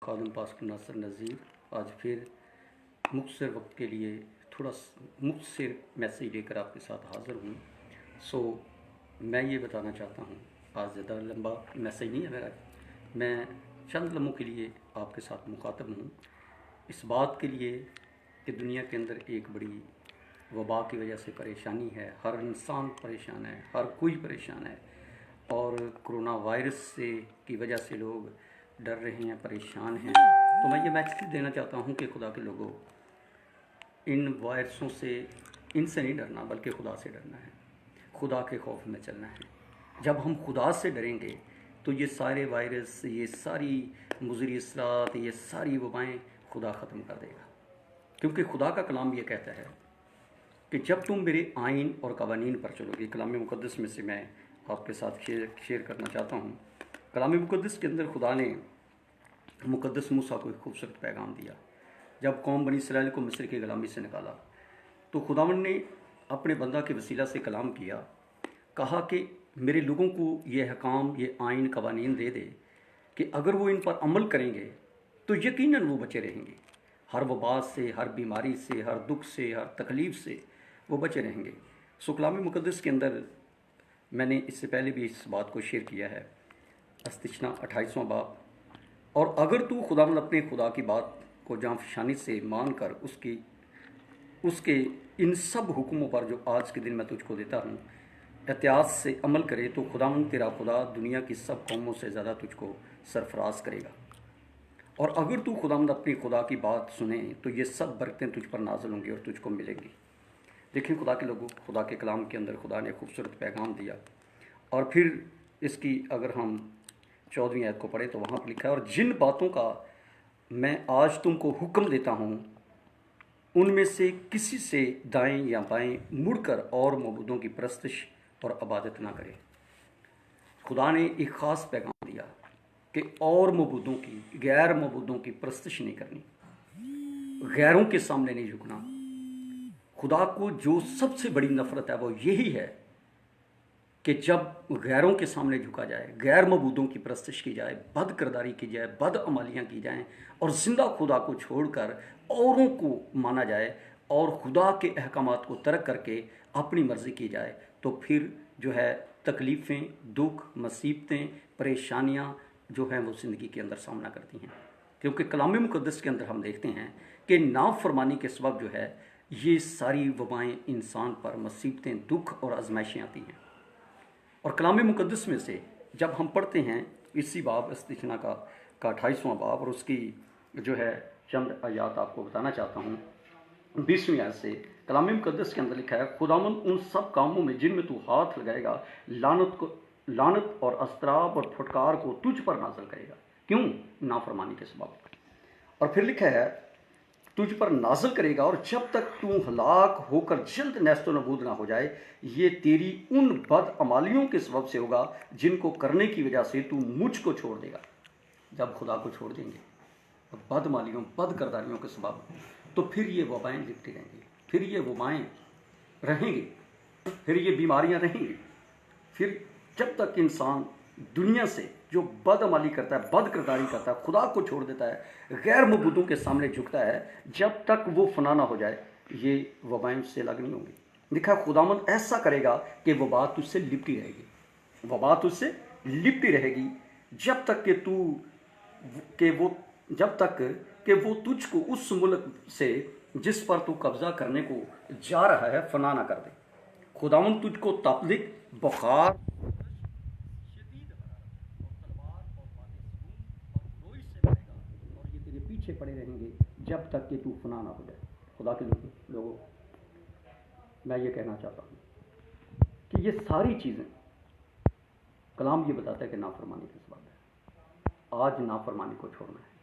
خادم pastor ناصر نذیر آج پھر مختصر وقت کے لیے تھوڑا مختصر میسیج لے کر آپ کے ساتھ حاضر ہوں۔ میں یہ بتانا چاہتا ہوں، آج زیادہ لمبا میسیج نہیں ہے میرا، میں چند لمحوں کے لیے آپ کے ساتھ مخاطب ہوں اس بات کے لیے کہ دنیا کے اندر ایک بڑی وبا کی وجہ سے پریشانی ہے، ہر انسان پریشان ہے، ہر کوئی پریشان ہے، اور کرونا وائرس کی وجہ سے لوگ ڈر رہے ہیں، پریشان ہیں۔ تو میں یہ میسیج دینا چاہتا ہوں کہ خدا کے لوگوں، ان وائرسوں سے ان سے نہیں ڈرنا بلکہ خدا سے ڈرنا ہے، خدا کے خوف میں چلنا ہے۔ جب ہم خدا سے ڈریں گے تو یہ سارے وائرس، یہ ساری مضر اثرات، یہ ساری وبائیں خدا ختم کر دے گا، کیونکہ خدا کا کلام یہ کہتا ہے کہ جب تم میرے آئین اور قوانین پر چلو گے۔ کلام مقدس میں سے میں آپ کے ساتھ شیئر کرنا چاہتا ہوں۔ کلام مقدس کے اندر خدا نے مقدس موسیٰ کو ایک خوبصورت پیغام دیا۔ جب قوم بنی اسرائیل کو مصر کی غلامی سے نکالا تو خداوند نے اپنے بندہ کے وسیلہ سے کلام کیا، کہا کہ میرے لوگوں کو یہ احکام، یہ آئین قوانین دے دے کہ اگر وہ ان پر عمل کریں گے تو یقیناً وہ بچے رہیں گے، ہر وبا سے، ہر بیماری سے، ہر دکھ سے، ہر تکلیف سے وہ بچے رہیں گے۔ کلام مقدس کے اندر میں نے اس سے پہلے بھی اس بات کو شیئر کیا ہے، استثنا 28واں باب، اور اگر تو خداوند اپنے خدا کی بات کو جاں فشانی سے مان کر اس کے ان سب حکموں پر جو آج کے دن میں تجھ کو دیتا ہوں احتیاط سے عمل کرے تو خداوند تیرا خدا دنیا کی سب قوموں سے زیادہ تجھ کو سرفراز کرے گا۔ اور اگر تو خداوند اپنی خدا کی بات سنے تو یہ سب برکتیں تجھ پر نازل ہوں گی اور تجھ کو ملیں گی۔ دیکھیں خدا کے لوگوں، خدا کے کلام کے اندر خدا نے خوبصورت پیغام دیا، اور پھر اس کی اگر ہم 14ویں آیت کو پڑھیں تو وہاں پر لکھا ہے، اور جن باتوں کا میں آج تم کو حکم دیتا ہوں ان میں سے کسی سے دائیں یا بائیں مڑ کر اور معبودوں کی پرستش اور عبادت نہ کرے۔ خدا نے ایک خاص پیغام دیا کہ اور معبودوں کی، غیر معبودوں کی پرستش نہیں کرنی، غیروں کے سامنے نہیں جھکنا۔ خدا کو جو سب سے بڑی نفرت ہے وہ یہی ہے کہ جب غیروں کے سامنے جھکا جائے، غیر معبودوں کی پرستش کی جائے، بد کرداری کی جائے، بد عمالیاں کی جائیں، اور زندہ خدا کو چھوڑ کر اوروں کو مانا جائے اور خدا کے احکامات کو ترک کر کے اپنی مرضی کی جائے، تو پھر جو ہے تکلیفیں، دکھ، مصیبتیں، پریشانیاں جو ہیں وہ زندگی کے اندر سامنا کرتی ہیں۔ کیونکہ کلام مقدس کے اندر ہم دیکھتے ہیں کہ نافرمانی کے سبب جو ہے یہ ساری وبائیں انسان پر، مصیبتیں، دکھ اور آزمائشیں آتی ہیں۔ اور کلام مقدس میں سے جب ہم پڑھتے ہیں اسی باب استثنا کا 28واں باب، اور اس کی جو ہے چند آیات آپ کو بتانا چاہتا ہوں۔ 20ویں آیت سے کلام مقدس کے اندر لکھا ہے، خداوند ان سب کاموں میں جن میں تو ہاتھ لگائے گا لعنت اور اضطراب اور پھٹکار کو تجھ پر نازل کرے گا۔ کیوں؟ نافرمانی کے سبب۔ اور پھر لکھا ہے تجھ پر نازل کرے گا، اور جب تک تو ہلاک ہو کر جلد نیست و نابود نہ ہو جائے، یہ تیری ان بد عمالیوں کے سبب سے ہوگا جن کو کرنے کی وجہ سے تو مجھ کو چھوڑ دے گا۔ جب خدا کو چھوڑ دیں گے بد عمالیوں، بد کرداریوں کے سبب، تو پھر یہ وبائیں لپٹی رہیں گی، پھر یہ وبائیں رہیں گی، پھر یہ بیماریاں رہیں گی۔ پھر جب تک انسان دنیا سے جو بد عمالی کرتا ہے، بد کرداری کرتا ہے، خدا کو چھوڑ دیتا ہے، غیر معبودوں کے سامنے جھکتا ہے، جب تک وہ فنا نہ ہو جائے یہ وبائیں اس سے الگ نہیں ہوں گی۔ لکھا ہے ایسا کرے گا کہ وبا تجھ سے لپٹی رہے گی، وبا تجھ سے لپٹی رہے گی جب تک کہ وہ تجھ کو اس ملک سے جس پر تو قبضہ کرنے کو جا رہا ہے فنا نہ کر دے۔ خداوند تجھ کو تپدق، بخار، پیچھے پڑے رہیں گے جب تک کہ تو فنا نہ ہو جائے۔ خدا کے لوگوں، میں یہ کہنا چاہتا ہوں کہ یہ ساری چیزیں کلام یہ بتاتا ہے کہ نافرمانی کے سبب ہے۔ آج نافرمانی کو چھوڑنا ہے،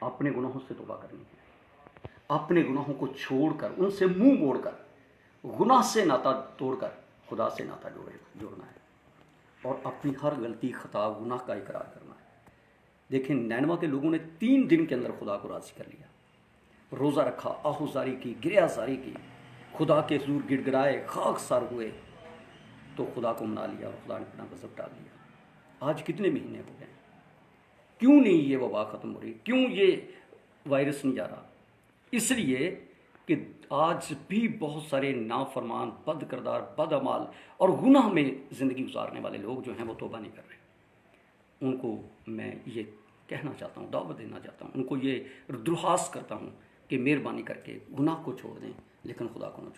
اپنے گناہوں سے توبہ کرنی ہے، اپنے گناہوں کو چھوڑ کر، ان سے منہ موڑ کر، گناہ سے ناتا توڑ کر خدا سے ناتا جوڑنا ہے، اور اپنی ہر غلطی، خطا، گناہ کا اقرار کرنا ہے۔ دیکھیں نینوا کے لوگوں نے 3 دن کے اندر خدا کو راضی کر لیا، روزہ رکھا، آہوزاری کی، گریہ زاری کی، خدا کے حضور گڑ گڑائے، خاک سار ہوئے، تو خدا کو منا لیا اور خدا نے اپنا غضب ڈال دیا۔ آج کتنے مہینے ہو گئے؟ کیوں نہیں یہ وبا ختم ہو رہی، کیوں یہ وائرس نہیں جا رہا؟ اس لیے کہ آج بھی بہت سارے نافرمان، بد کردار، بد اعمال اور گناہ میں زندگی گزارنے والے لوگ جو ہیں وہ توبہ نہیں کر رہے۔ ان کو میں یہ کہنا چاہتا ہوں، دعوت دینا چاہتا ہوں، ان کو یہ درخواست کرتا ہوں کہ مہربانی کر کے گناہ کو چھوڑ دیں، لیکن خدا کو نہ چھوڑیں۔